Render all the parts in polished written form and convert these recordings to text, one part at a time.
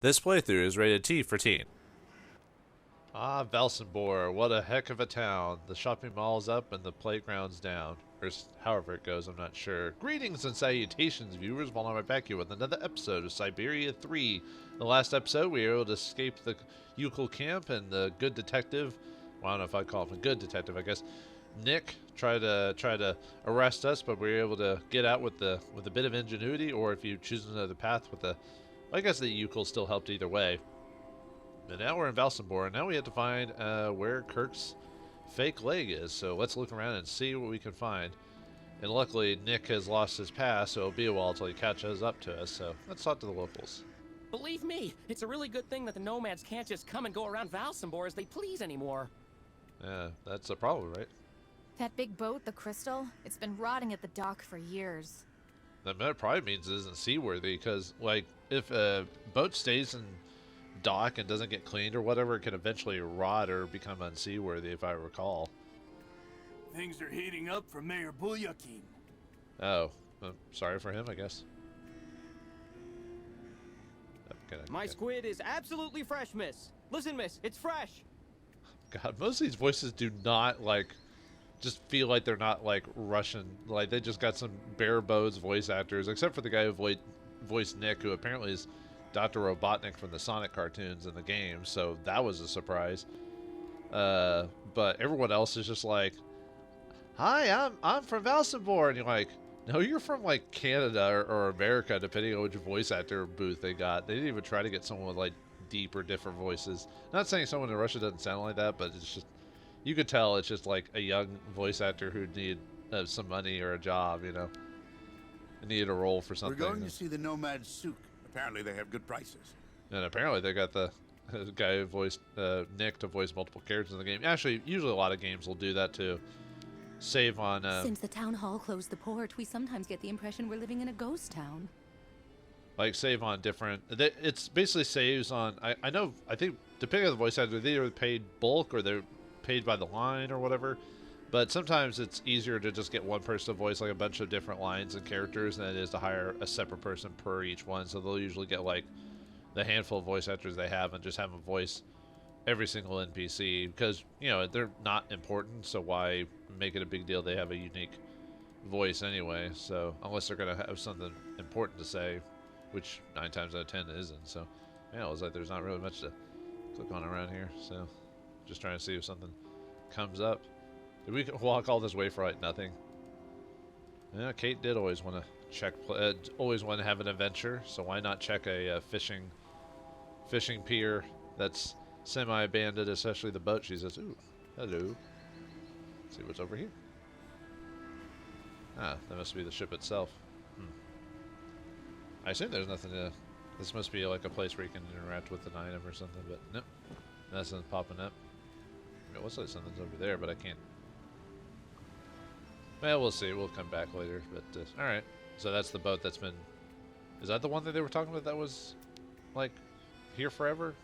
This playthrough is rated T for teen. Ah, Valsembor, what a heck of a town. The shopping mall's up and the playground's down. Or however it goes, I'm not sure. Greetings and salutations, viewers. Vauldemare back here with another episode of Syberia 3. In the last episode, we were able to escape the Sokal camp, and the good detective, well, I don't know if I'd call him a good detective, I guess, Nick tried to arrest us, but we were able to get out with a bit of ingenuity, or if you choose another path with the, I guess the Sokal still helped either way. And now we're in Valsembor, and now we have to find where Kirk's fake leg is. So let's look around and see what we can find. And luckily, Nick has lost his pass, so it'll be a while until he catches up to us. So let's talk to the locals. Believe me, it's a really good thing that the nomads can't just come and go around Valsembor as they please anymore. Yeah, that's a problem, right? That big boat, the Crystal, it's been rotting at the dock for years. That probably means it isn't seaworthy, because, like, if a boat stays in dock and doesn't get cleaned or whatever, it can eventually rot or become unseaworthy, if I recall. Things are heating up for Mayor Bulyakin. Oh, sorry for him, I guess. My squid is absolutely fresh, miss. Listen, miss, it's fresh. God, most of these voices do not, like, just feel like they're not, like, Russian. Like, they just got some bare bones voice actors, except for the guy who voiced Nick, who apparently is Dr. Robotnik from the Sonic cartoons in the game, so that was a surprise. But everyone else is just like, "Hi, I'm from Valsembor," and you're like, "No, you're from like Canada or America, depending on which voice actor booth they got." They didn't even try to get someone with like deep or different voices. Not saying someone in Russia doesn't sound like that, but it's just, you could tell it's just like a young voice actor who needed some money or a job, you know, and needed a role for something. We're going to see the nomad souk. Apparently they have good prices. And apparently they got the guy who voiced Nick to voice multiple characters in the game. Actually, usually a lot of games will do that too. Save on... Since the town hall closed the port, we sometimes get the impression we're living in a ghost town. Like, save on different... It's basically saves on... I think, depending on the voice actor, they either paid bulk or they're paid by the line or whatever. But sometimes it's easier to just get one person to voice like a bunch of different lines and characters than it is to hire a separate person per each one. So they'll usually get like the handful of voice actors they have and just have them voice every single NPC, because, you know, they're not important, so why make it a big deal? They have a unique voice anyway, so unless they're going to have something important to say, which 9 times out of 10 isn't. So yeah, it was like there's not really much to click on around here, so just trying to see if something comes up. Did we walk all this way for like nothing? Yeah, Kate did always want to check, always want to have an adventure, so why not check a fishing pier that's semi-abandoned, especially the boat. She says, "Ooh, hello. Let's see what's over here." Ah, that must be the ship itself. I assume there's nothing to... This must be like a place where you can interact with an item or something, but nope. Nothing's popping up. I mean, it looks like something's over there, but I can't... Well, we'll see. We'll come back later. But alright. So that's the boat that's been... Is that the one that they were talking about that was, like, here forever?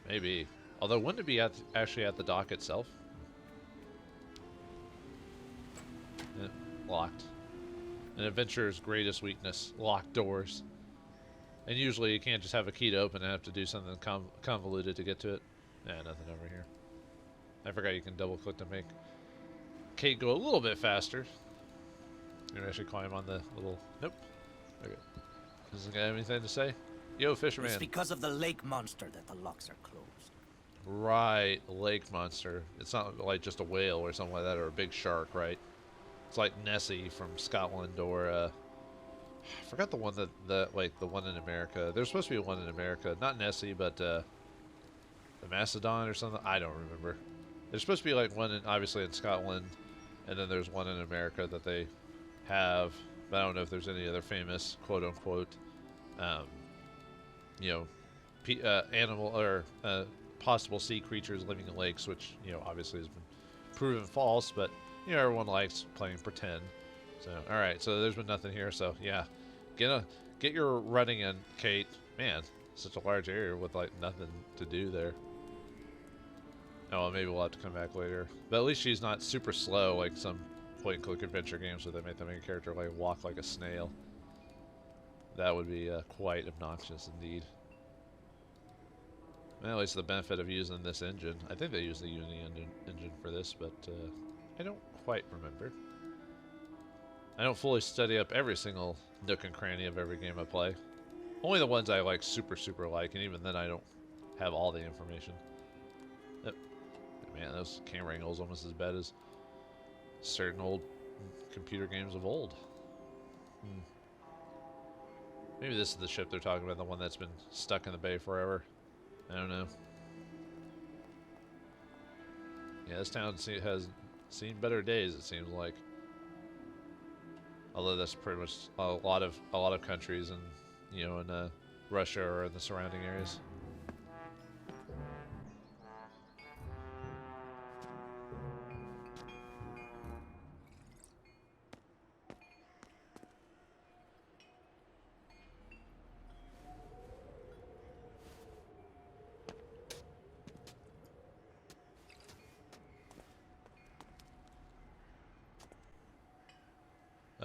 Maybe. Although, wouldn't it be actually at the dock itself? Yeah, locked. An adventurer's greatest weakness. Locked doors. And usually you can't just have a key to open and have to do something convoluted to get to it. Yeah, nothing over here. I forgot you can double click to make Kate go a little bit faster. You can actually climb on the little... Nope. Okay. Doesn't got anything to say? Yo, fisherman. It's because of the lake monster that the locks are closed. Right, lake monster. It's not like just a whale or something like that, or a big shark, right? It's like Nessie from Scotland, or I forgot the one that like the one in America. There's supposed to be one in America, not Nessie, but the Macedon or something. I don't remember. There's supposed to be like one in, obviously in Scotland, and then there's one in America that they have, but I don't know if there's any other famous quote unquote, you know, animal or possible sea creatures living in lakes, which, you know, obviously has been proven false, but, you know, everyone likes playing pretend. So, alright, so there's been nothing here, so yeah. Get your running in, Kate. Man, such a large area with like nothing to do there. Oh, well, maybe we'll have to come back later. But at least she's not super slow like some point-and-click adventure games where they make the main character like walk like a snail. That would be quite obnoxious indeed. Well, at least the benefit of using this engine. I think they use the Unity engine for this, but I don't quite remember. I don't fully study up every single nook and cranny of every game I play. Only the ones I like super like, and even then I don't have all the information. Yep. Man, those camera angles almost as bad as certain old computer games of old. Maybe this is the ship they're talking about, the one that's been stuck in the bay forever. I don't know. Yeah, this town has seen better days, it seems like. Although that's pretty much a lot of countries, and you know, in Russia or in the surrounding areas.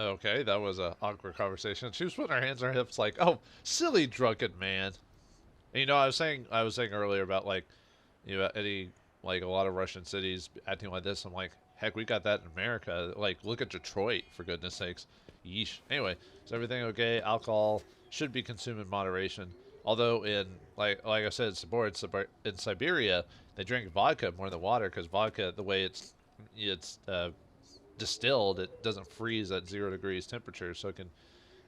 Okay, that was an awkward conversation. She was putting her hands on her hips like, "Oh, silly drunken man." And, you know, I was saying earlier about, like, you know, any, like, a lot of Russian cities acting like this. I'm like, heck, we got that in America. Like, look at Detroit, for goodness sakes. Yeesh. Anyway, is everything okay? Alcohol should be consumed in moderation. Although in, like I said, in Siberia, they drink vodka more than water, because vodka, the way it's distilled, it doesn't freeze at 0 degrees temperature, so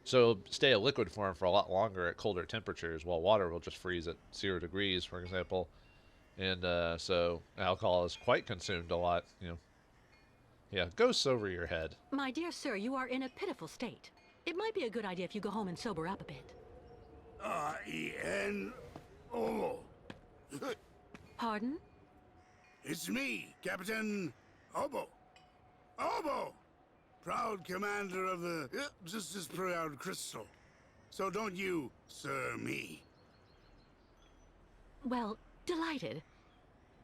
it'll stay a liquid form for a lot longer at colder temperatures, while water will just freeze at 0 degrees, for example. And so alcohol is quite consumed a lot, you know. Yeah, ghosts over your head. My dear sir, you are in a pitiful state. It might be a good idea if you go home and sober up a bit. Oh. Pardon? It's me, Captain Obo. Obo! Proud commander of the just as proud crystal. So don't you, sir, me. Well, delighted.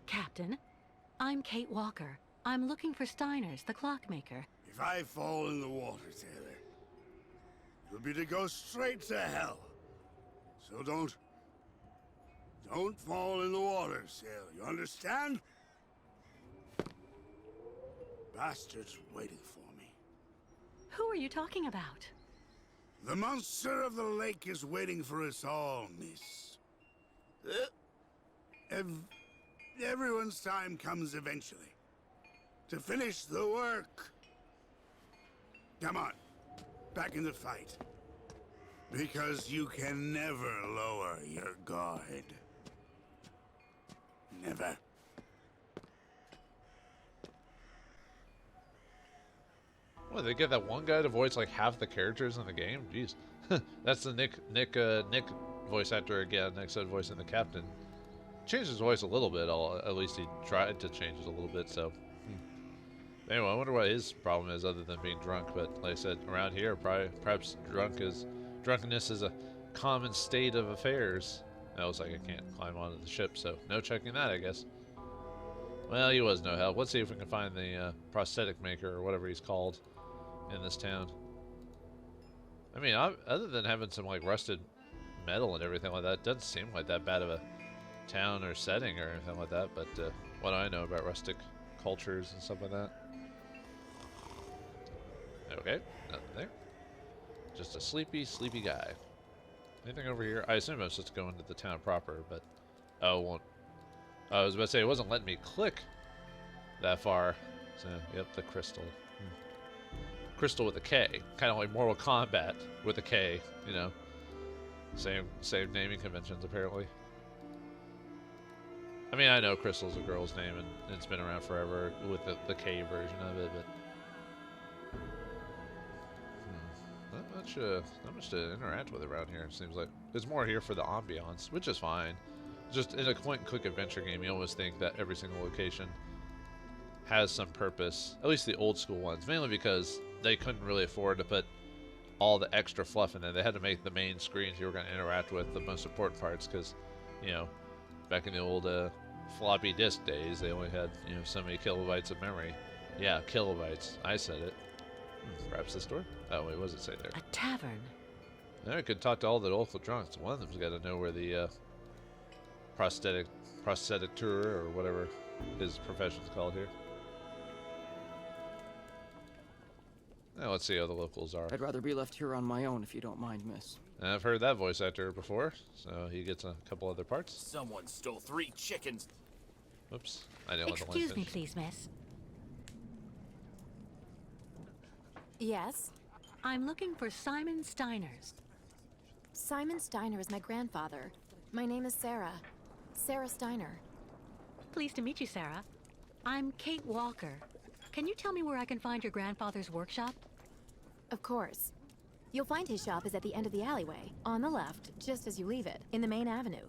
Captain, I'm Kate Walker. I'm looking for Steiner's, the clockmaker. If I fall in the water, sailor, it'll be to go straight to hell. So don't fall in the water, sailor. You understand? Bastards waiting for me. Who are you talking about? The monster of the lake is waiting for us all, miss. Everyone's time comes eventually. To finish the work. Come on, back in the fight. Because you can never lower your guard. Never. Well, they get that one guy to voice like half the characters in the game. Jeez, that's the Nick voice actor again. Nick said voicing the captain. Changed his voice a little bit. At least he tried to change it a little bit. So, anyway, I wonder what his problem is other than being drunk. But like I said, around here, perhaps drunkenness is a common state of affairs. I was like, I can't climb onto the ship, so no checking that, I guess. Well, he was no help. Let's see if we can find the prosthetic maker or whatever he's called in this town. I mean, other than having some like rusted metal and everything like that, it doesn't seem like that bad of a town or setting or anything like that. But what do I know about rustic cultures and stuff like that? Okay, nothing there. Just a sleepy guy. Anything over here? I assume I was just going to the town proper, but oh, it won't. I was about to say it wasn't letting me click that far. So, yep, the crystal. Crystal with a K, kind of like Mortal Kombat with a K. You know, same naming conventions apparently. I mean, I know Crystal's a girl's name, and it's been around forever with the K version of it, but not much to interact with around here. It seems like there's more here for the ambiance, which is fine. Just in a point-and-click adventure game, you always think that every single location has some purpose. At least the old school ones, mainly because they couldn't really afford to put all the extra fluff in there. They had to make the main screens you were going to interact with the most important parts, because, you know, back in the old floppy disk days, they only had, you know, so many kilobytes of memory. Yeah, kilobytes. I said it. Perhaps this door? Oh, wait, what does it say there? A tavern. I could talk to all the local drunks. One of them's got to know where the prosthetic tour or whatever his profession's called here. Now let's see how the locals are. I'd rather be left here on my own if you don't mind, miss. I've heard that voice actor before, so he gets a couple other parts. Someone stole 3 chickens. Oops, I didn't let the line Excuse me, finish. please, miss. Yes? I'm looking for Simon Steiners. Simon Steiner is my grandfather. My name is Sarah. Sarah Steiner. Pleased to meet you, Sarah. I'm Kate Walker. Can you tell me where I can find your grandfather's workshop? Of course. You'll find his shop is at the end of the alleyway, on the left, just as you leave it, in the main avenue.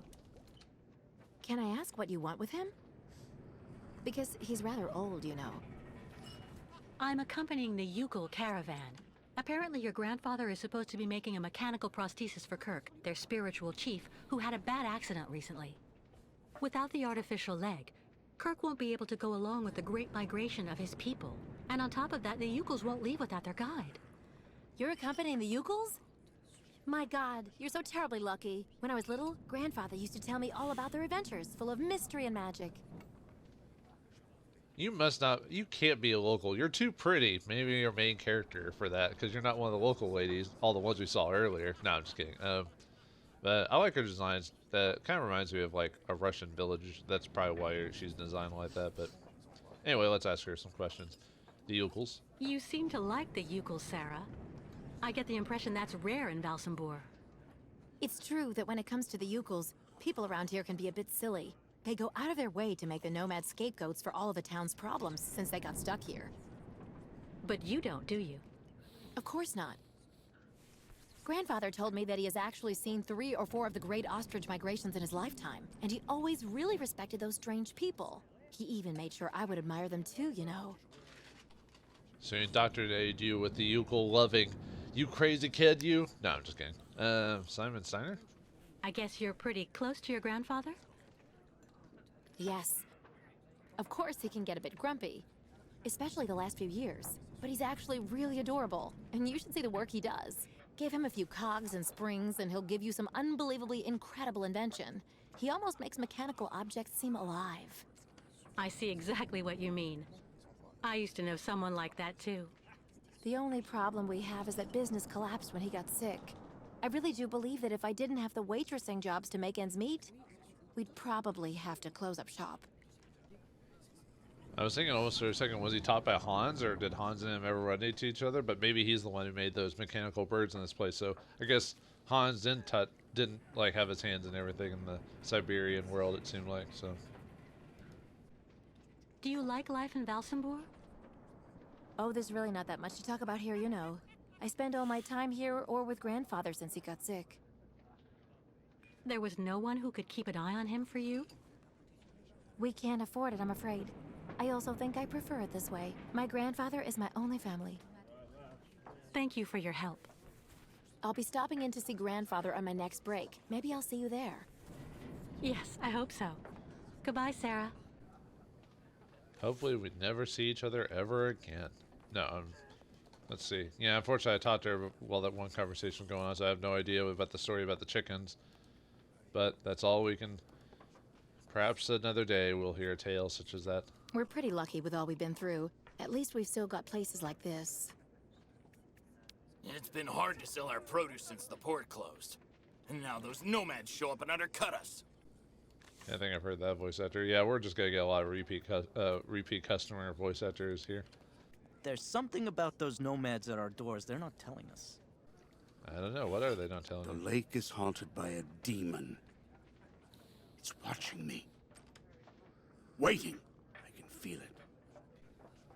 Can I ask what you want with him? Because he's rather old, you know. I'm accompanying the Ucal caravan. Apparently your grandfather is supposed to be making a mechanical prosthesis for Kirk, their spiritual chief, who had a bad accident recently. Without the artificial leg, Kirk won't be able to go along with the great migration of his people. And on top of that, the Ucals won't leave without their guide. You're accompanying the Ucals? My God, you're so terribly lucky. When I was little, Grandfather used to tell me all about their adventures, full of mystery and magic. You must not. You can't be a local. You're too pretty. Maybe you're main character for that because you're not one of the local ladies. All the ones we saw earlier. No, I'm just kidding. But I like her designs. That kind of reminds me of like a Russian village. That's probably why she's designed like that. But anyway, let's ask her some questions. The Ucals. You seem to like the Ucals, Sarah. I get the impression that's rare in Valsembor. It's true that when it comes to the Ucals, people around here can be a bit silly. They go out of their way to make the nomads scapegoats for all of the town's problems since they got stuck here. But you don't, do you? Of course not. Grandfather told me that he has actually seen 3 or 4 of the great ostrich migrations in his lifetime, and he always really respected those strange people. He even made sure I would admire them too, you know. So he indoctrinated you with the Ucal loving. You crazy kid, you? No, I'm just kidding. Simon Steiner? I guess you're pretty close to your grandfather? Yes. Of course he can get a bit grumpy, especially the last few years. But he's actually really adorable, and you should see the work he does. Give him a few cogs and springs, and he'll give you some unbelievably incredible invention. He almost makes mechanical objects seem alive. I see exactly what you mean. I used to know someone like that too. The only problem we have is that business collapsed when he got sick. I really do believe that if I didn't have the waitressing jobs to make ends meet, we'd probably have to close up shop. I was thinking almost for a second, was he taught by Hans, or did Hans and him ever run into each other? But maybe he's the one who made those mechanical birds in this place. So I guess Hans didn't like have his hands in everything in the Siberian world, it seemed like. So. Do you like life in Valsembor? Oh, there's really not that much to talk about here, you know. I spend all my time here or with Grandfather since he got sick. There was no one who could keep an eye on him for you? We can't afford it, I'm afraid. I also think I prefer it this way. My grandfather is my only family. Thank you for your help. I'll be stopping in to see Grandfather on my next break. Maybe I'll see you there. Yes, I hope so. Goodbye, Sarah. Hopefully we never see each other ever again. No, let's see. Yeah, unfortunately I talked to her while that one conversation was going on, so I have no idea about the story about the chickens. But that's all we can... Perhaps another day we'll hear a tale such as that. We're pretty lucky with all we've been through. At least we've still got places like this. It's been hard to sell our produce since the port closed. And now those nomads show up and undercut us. Yeah, I think I've heard that voice actor. Yeah, we're just going to get a lot of repeat customer voice actors here. There's something about those nomads at our doors they're not telling us. I don't know. What are they not telling The me? lake is haunted by a demon. It's watching me. Waiting. I can feel it.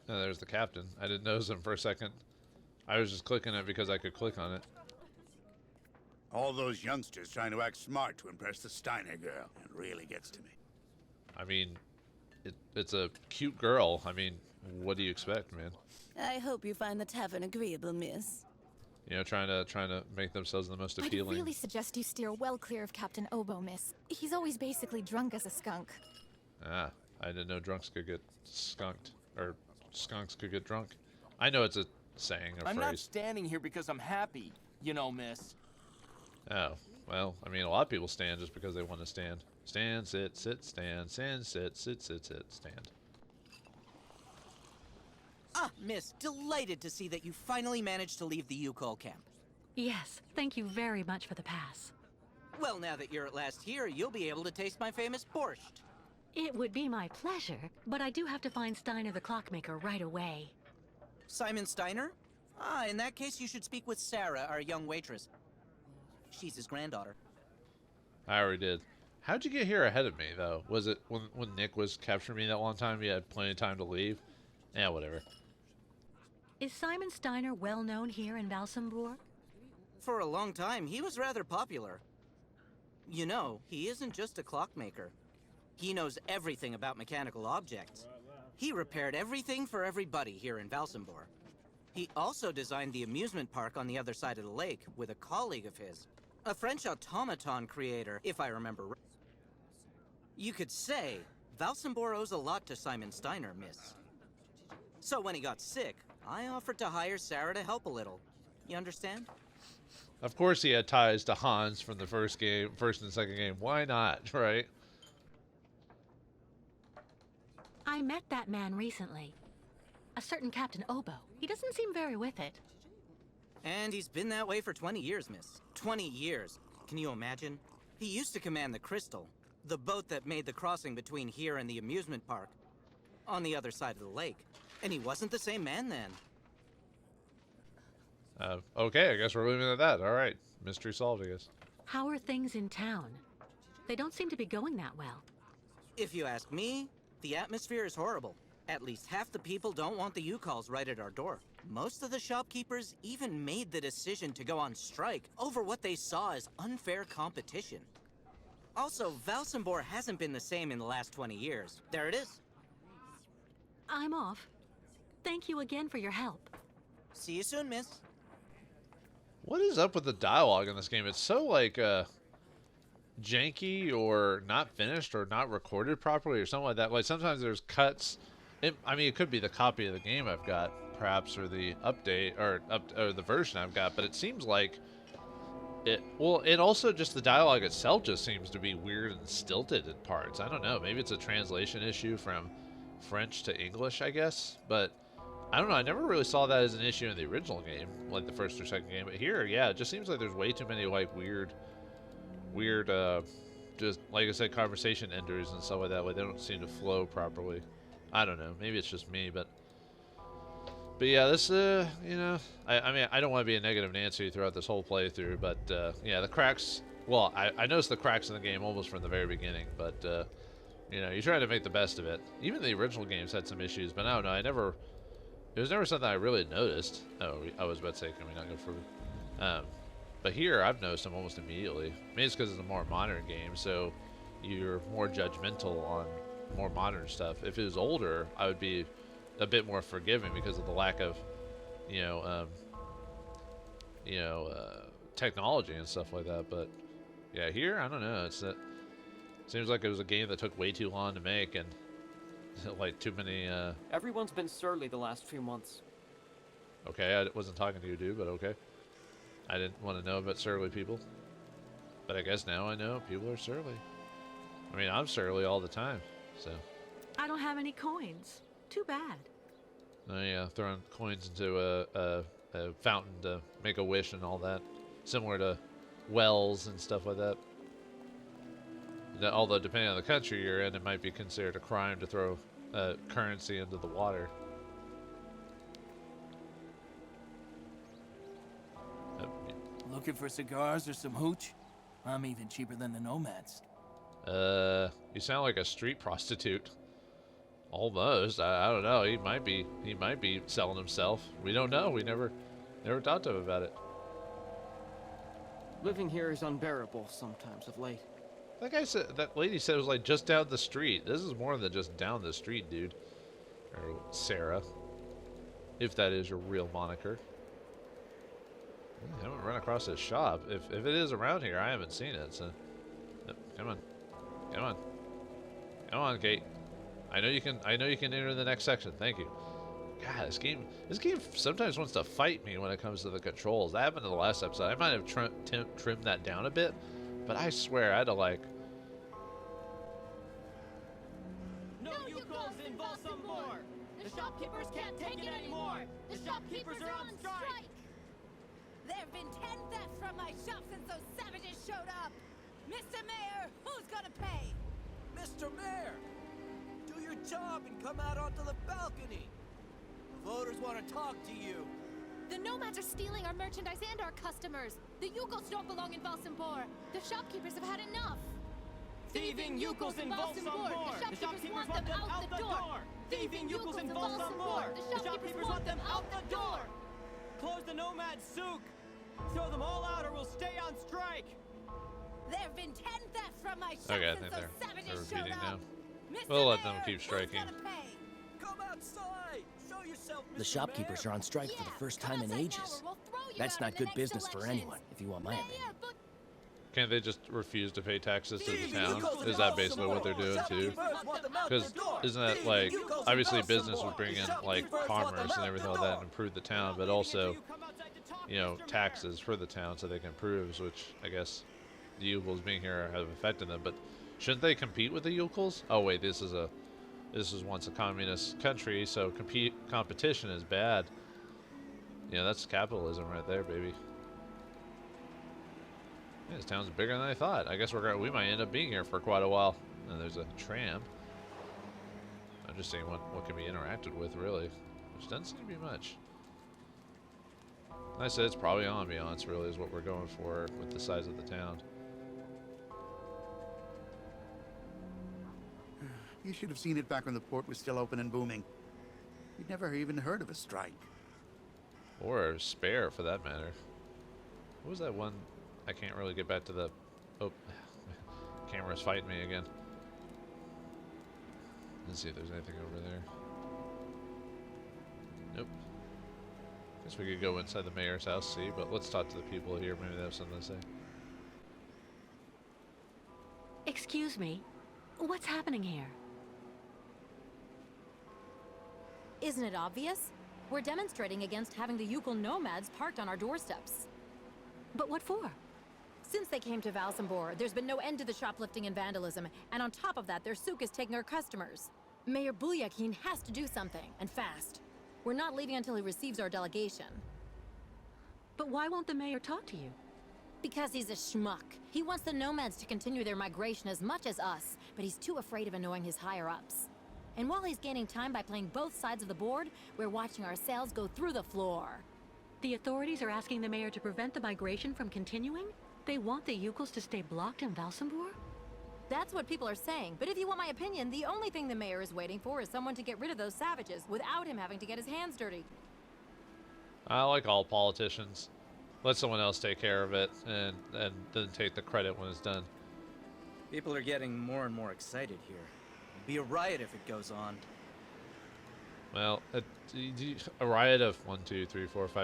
Oh, there's the captain. I didn't notice him for a second. I was just clicking it because I could click on it. All those youngsters trying to act smart to impress the Steiner girl. It really gets to me. I mean, it's a cute girl. I mean, what do you expect, man? I hope you find the tavern agreeable, miss. You know, trying to make themselves the most appealing. I'd really suggest you steer well clear of Captain Oboe, miss. He's always basically drunk as a skunk. Ah, I didn't know drunks could get skunked, or skunks could get drunk. I know it's a saying, a I'm phrase. not standing here because I'm happy, you know, miss. Oh, well, I mean, a lot of people stand just because they want to stand. Stand, sit, sit, stand, stand, sit, sit, sit, sit, stand. Ah, miss, delighted to see that you finally managed to leave the Yukol camp. Yes, thank you very much for the pass. Well, now that you're at last here, you'll be able to taste my famous borscht. It would be my pleasure, but I do have to find Steiner the clockmaker right away. Simon Steiner? Ah, in that case, you should speak with Sarah, our young waitress. She's his granddaughter. I already did. How'd you get here ahead of me, though? Was it when Nick was capturing me that one time, you had plenty of time to leave? Yeah, whatever. Is Simon Steiner well known here in Valsembor? For a long time, he was rather popular. You know, he isn't just a clockmaker. He knows everything about mechanical objects. He repaired everything for everybody here in Valsembor. He also designed the amusement park on the other side of the lake with a colleague of his. A French automaton creator, if I remember right. You could say Valsembor owes a lot to Simon Steiner, miss. So when he got sick, I offered to hire Sarah to help a little. You understand? Of course he had ties to Hans from the first and second game. Why not, right? I met that man recently. A certain Captain Obo. He doesn't seem very with it. And he's been that way for 20 years, miss. 20 years. Can you imagine? He used to command the Crystal, the boat that made the crossing between here and the amusement park, on the other side of the lake. And he wasn't the same man then. Okay, I guess we're leaving it at that. All right. Mystery solved, I guess. How are things in town? They don't seem to be going that well. If you ask me, the atmosphere is horrible. At least half the people don't want the U-calls right at our door. Most of the shopkeepers even made the decision to go on strike over what they saw as unfair competition. Also, Valsembor hasn't been the same in the last 20 years. There it is. I'm off. Thank you again for your help. See you soon, miss. What is up with the dialogue in this game? It's so, like, janky or not finished or not recorded properly or something like that. Like, sometimes there's cuts. I mean, it could be the copy of the game I've got, perhaps, or the update, or the version I've got, but it seems like it also just the dialogue itself just seems to be weird and stilted in parts. I don't know. Maybe it's a translation issue from French to English, I guess, but I don't know. I never really saw that as an issue in the original game, like the first or second game, but here, yeah, it just seems like there's way too many, like, weird, just, like I said, conversation enders and stuff like that. Like, they don't seem to flow properly. I don't know. Maybe it's just me, but yeah, this, you know, I mean, I don't want to be a negative Nancy throughout this whole playthrough, but, yeah, the cracks, well, I noticed the cracks in the game almost from the very beginning, but, you know, you try to make the best of it. Even the original games had some issues, but I don't know, it was never something I really noticed. Oh, I was about to say, can we not go further? But here, I've noticed them almost immediately. Maybe it's because it's a more modern game, so you're more judgmental on more modern stuff. If it was older, I would be a bit more forgiving because of the lack of, technology and stuff like that. But yeah, here, I don't know. It seems like it was a game that took way too long to make and like too many. Everyone's been surly the last few months. Okay, I wasn't talking to you, dude, but okay. I didn't want to know about surly people, but I guess now I know people are surly. I mean, I'm surly all the time, so. I don't have any coins. Too bad. Oh yeah, throwing coins into a fountain to make a wish and all that, similar to wells and stuff like that. Although depending on the country you're in, it might be considered a crime to throw currency into the water. Looking for cigars or some hooch? I'm even cheaper than the nomads. You sound like a street prostitute. Almost. I don't know. He might be selling himself. We don't know. We never talked to him about it. Living here is unbearable sometimes of late. That lady said it was like just down the street. This is more than just down the street, dude. Or Sarah, if that is your real moniker. I haven't run across this shop. If it is around here, I haven't seen it. So, come on, Kate. I know you can enter the next section. Thank you. God, this game sometimes wants to fight me when it comes to the controls. That happened in the last episode. I might have trimmed that down a bit, but I swear I had to like Yukos in Valsembor! The shopkeepers can't take it anymore! The shopkeepers are on strike! There've been 10 thefts from my shop since those savages showed up! Mr. Mayor, who's gonna pay? Mr. Mayor! Do your job and come out onto the balcony! The voters want to talk to you! The nomads are stealing our merchandise and our customers. The Yukos don't belong in Valsembor. The shopkeepers have had enough. Thieving Yukos in Valsembor! The shopkeepers want them out the door! Thieving Yukos in Valsembor! The shopkeepers want them out the door! Close the nomad souk! Throw them all out or we'll stay on strike! There've been 10 thefts from my shop Okay, I since think those they're savages showed repeating now. up! Mr. We'll let them Mayor, keep who's striking. gonna pay? Come outside! Show yourself, Mr. The shopkeepers Mayor. are on strike for the first time in ages. That's not good business for anyone, if you want my opinion. Can't they just refuse to pay taxes to the town? Is that basically what they're doing too? Because isn't that like, obviously business would bring in like commerce and everything like that and improve the town, but also, you know, taxes for the town so they can improve, which I guess the Yukos being here have affected them. But shouldn't they compete with the Yukos? Oh wait, this is once a communist country, so competition is bad. You know, that's capitalism right there, baby. Yeah, this town's bigger than I thought. I guess we might end up being here for quite a while. And there's a tram. I'm just seeing what can be interacted with, really, which doesn't seem to be much. Like I said, it's probably ambiance, really, is what we're going for with the size of the town. You should have seen it back when the port was still open and booming. You'd never even heard of a strike. Or a spare, for that matter. What was that one? I can't really get back to the... Oh, camera's fighting me again. Let's see if there's anything over there. Nope. Guess we could go inside the mayor's house, see, but let's talk to the people here. Maybe they have something to say. Excuse me. What's happening here? Isn't it obvious? We're demonstrating against having the Yukon nomads parked on our doorsteps. But what for? Since they came to Valsembor, there's been no end to the shoplifting and vandalism, and on top of that, their souk is taking our customers. Mayor Bulyakin has to do something, and fast. We're not leaving until he receives our delegation. But why won't the mayor talk to you? Because he's a schmuck. He wants the nomads to continue their migration as much as us, but he's too afraid of annoying his higher-ups. And while he's gaining time by playing both sides of the board, we're watching our sales go through the floor. The authorities are asking the mayor to prevent the migration from continuing? They want the Yukos to stay blocked in Valsembor? That's what people are saying, but if you want my opinion, the only thing the mayor is waiting for is someone to get rid of those savages without him having to get his hands dirty. I like all politicians. Let someone else take care of it and then take the credit when it's done. People are getting more and more excited here. It'll be a riot if it goes on. Well, a riot of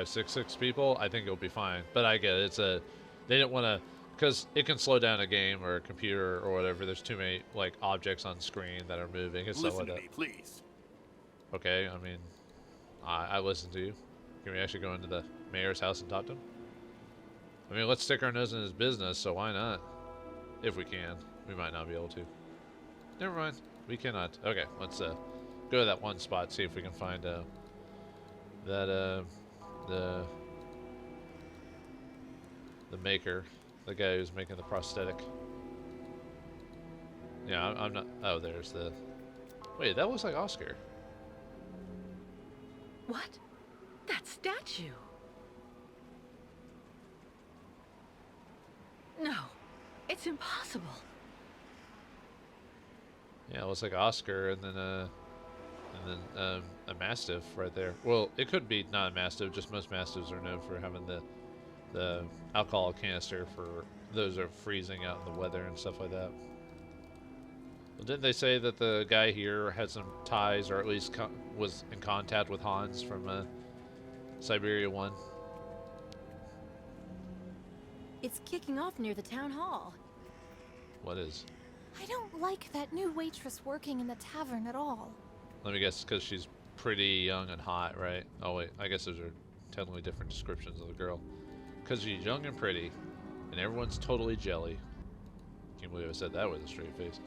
6 people, I think it'll be fine. But I get it. They didn't want to, because it can slow down a game or a computer or whatever. There's too many like objects on screen that are moving. It's Listen stuff like to me, please. Okay, I mean, I listen to you. Can we actually go into the mayor's house and talk to him? I mean, let's stick our nose in his business, so why not? If we can. We might not be able to. Never mind. We cannot. Okay, let's go to that one spot, see if we can find the maker, the guy who's making the prosthetic. Yeah, I'm not. Oh, there's the. Wait, that looks like Oscar. What? That statue? No, it's impossible. Yeah, it looks like Oscar, and then a Mastiff right there. Well, it could be not a Mastiff, just most Mastiffs are known for having the alcohol canister for those that are freezing out in the weather and stuff like that. Well, didn't they say that the guy here had some ties, or at least was in contact with Hans from Syberia 1? It's kicking off near the town hall. What is? I don't like that new waitress working in the tavern at all. Let me guess, because she's pretty young and hot, right? Oh wait, I guess those are totally different descriptions of the girl. Because she's young and pretty, and everyone's totally jelly. Can't believe I said that with a straight face.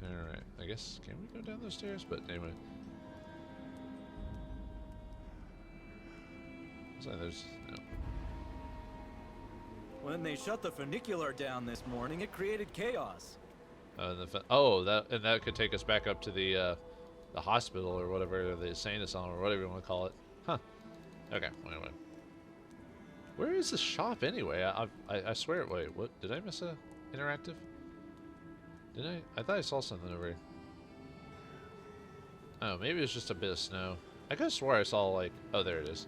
Alright, I guess, can we go down those stairs? But anyway. So there's, no. When they shut the funicular down this morning, it created chaos. That could take us back up to the hospital or whatever, or the insane asylum or whatever you want to call it. Huh. Okay, anyway. Where is the shop anyway? I swear, wait, what? Did I miss a interactive? Did I? I thought I saw something over here. Oh, maybe it's just a bit of snow. I could have swore I saw, like, oh, there it is.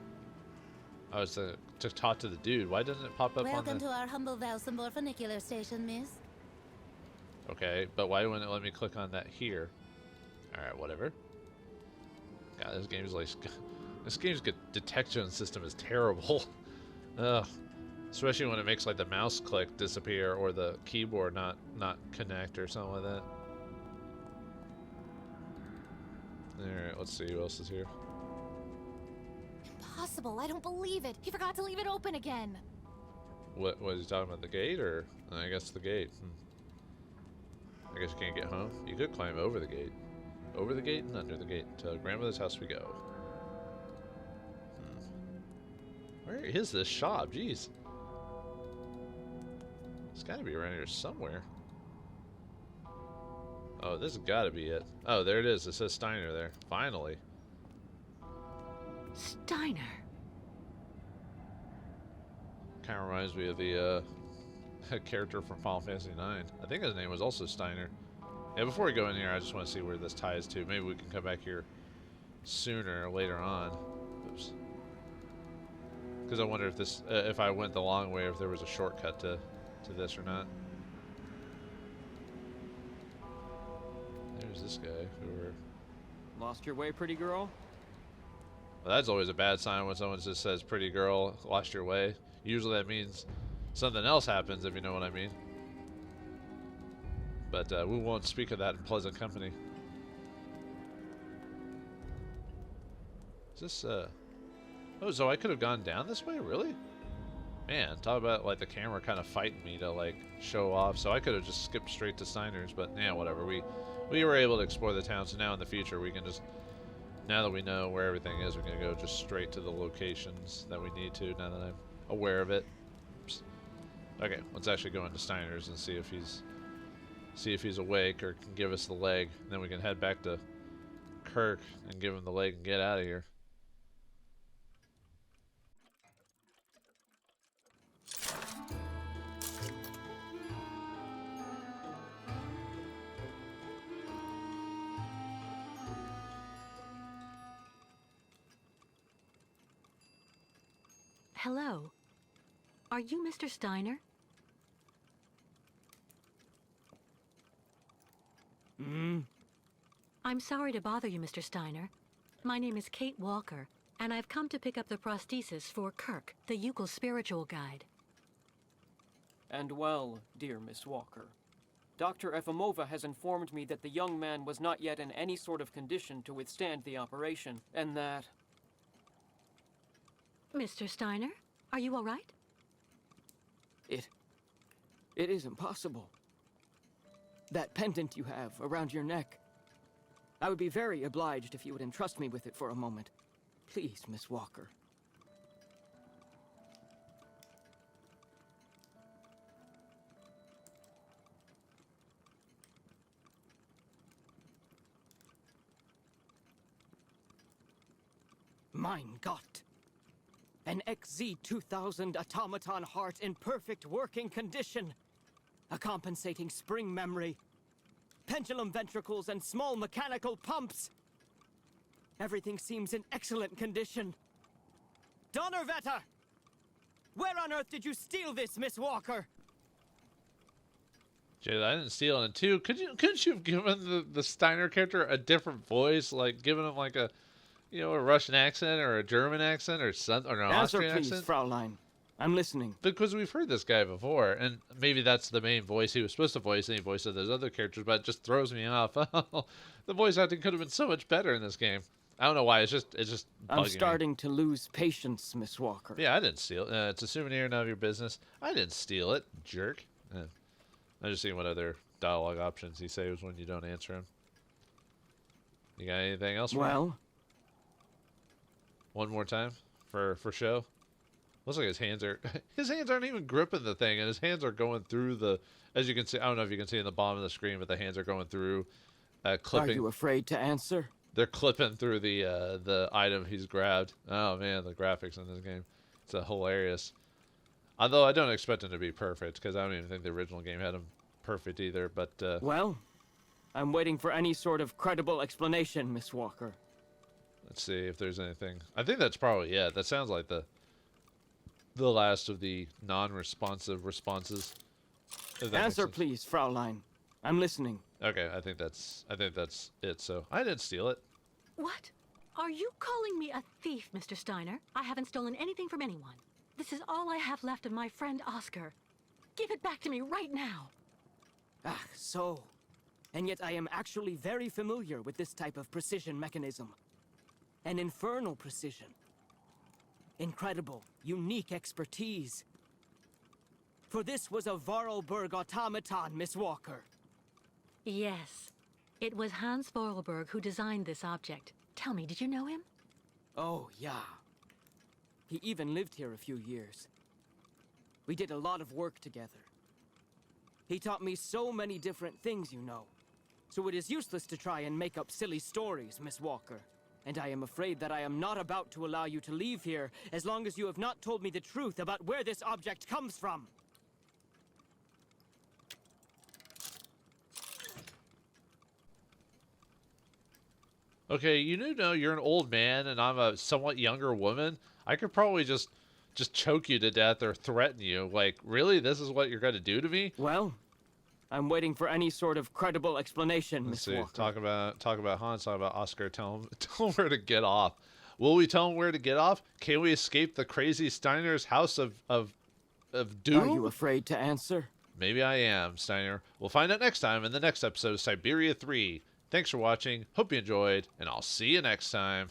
I was to talk to the dude. Why doesn't it pop up on the... Welcome to our humble Valsembor funicular station, miss. Okay, but why wouldn't it let me click on that here? Alright, whatever. God, this game's like... This game's detection system is terrible. Ugh. Especially when it makes like the mouse click disappear or the keyboard not connect or something like that. Alright, let's see who else is here. Impossible, I don't believe it. He forgot to leave it open again. What was he talking about, the gate, or I guess the gate? I guess you can't get home. You could climb over the gate. Over the gate and under the gate. To grandmother's house we go. Where is this shop? Jeez. It's gotta be around here somewhere. Oh, this has gotta be it. Oh, there it is. It says Steiner there. Finally. Steiner. Kind of reminds me of the character from Final Fantasy IX. I think his name was also Steiner. Yeah, before we go in here, I just want to see where this ties to. Maybe we can come back here sooner or later on. Oops. Because I wonder if this, if I went the long way, if there was a shortcut to this or not. There's this guy who we're... Lost your way, pretty girl? Well, that's always a bad sign when someone just says, pretty girl, lost your way. Usually that means something else happens, if you know what I mean. But we won't speak of that in pleasant company. Is this, oh, so I could have gone down this way? Really? Man, talk about, like, the camera kind of fighting me to, like, show off. So I could have just skipped straight to Steiner's, but, yeah, whatever. We were able to explore the town, so now in the future we can just... Now that we know where everything is, we're going to go just straight to the locations that we need to, now that I'm aware of it. Oops. Okay, let's actually go into Steiner's and see if he's awake or can give us the leg. And then we can head back to Kirk and give him the leg and get out of here. Hello. Are you Mr. Steiner? I'm sorry to bother you, Mr. Steiner. My name is Kate Walker, and I've come to pick up the prosthesis for Kirk, the Ukul's spiritual guide. And well, dear Miss Walker, Dr. Efimova has informed me that the young man was not yet in any sort of condition to withstand the operation, and that... Mr. Steiner, are you all right? It is impossible. That pendant you have around your neck. I would be very obliged if you would entrust me with it for a moment. Please, Miss Walker. Mein Gott! An XZ-2000 automaton heart in perfect working condition. A compensating spring memory. Pendulum ventricles and small mechanical pumps. Everything seems in excellent condition. Donnerwetter! Where on earth did you steal this, Miss Walker? Jay, I didn't steal it. And two, couldn't you have given the Steiner character a different voice? Like, given him like a, you know, a Russian accent or a German accent or an Austrian please, accent? Fraulein. I'm listening. Because we've heard this guy before, and maybe that's the main voice he was supposed to voice, and he voiced those other characters, but it just throws me off. The voice acting could have been so much better in this game. I don't know why. It's just bugging I'm starting to lose patience, Miss Walker. Yeah, I didn't steal it. It's a souvenir, none of your business. I didn't steal it, jerk. I'm just seeing what other dialogue options he saves when you don't answer him. You got anything else? Well, one more time for show. Looks like his hands aren't even gripping the thing, and his hands are going through the. As you can see, I don't know if you can see in the bottom of the screen, but the hands are going through, clipping. Are you afraid to answer? They're clipping through the item he's grabbed. Oh man, the graphics in this game, it's hilarious. Although I don't expect him to be perfect, because I don't even think the original game had him perfect either. But well, I'm waiting for any sort of credible explanation, Miss Walker. Let's see if there's anything. I think that's probably it. That sounds like the last of the non-responsive responses. Answer, please, Fraulein. I'm listening. Okay, I think that's it. So I didn't steal it. What? Are you calling me a thief, Mr. Steiner? I haven't stolen anything from anyone. This is all I have left of my friend Oscar. Give it back to me right now. Ah, so. And yet I am actually very familiar with this type of precision mechanism. An infernal precision. Incredible, unique expertise. For this was a Vorarlberg automaton, Miss Walker. Yes. It was Hans Vorarlberg who designed this object. Tell me, did you know him? Oh, yeah. He even lived here a few years. We did a lot of work together. He taught me so many different things, you know. So it is useless to try and make up silly stories, Miss Walker. And I am afraid that I am not about to allow you to leave here as long as you have not told me the truth about where this object comes from. Okay, you know you're an old man and I'm a somewhat younger woman. I could probably just choke you to death or threaten you. Like, really? This is what you're going to do to me? Well, I'm waiting for any sort of credible explanation, Miss Walker. Talk about Hans, talk about Oscar. Tell him where to get off. Will we tell him where to get off? Can we escape the crazy Steiner's house of doom? Are you afraid to answer? Maybe I am, Steiner. We'll find out next time in the next episode of Syberia 3. Thanks for watching. Hope you enjoyed, and I'll see you next time.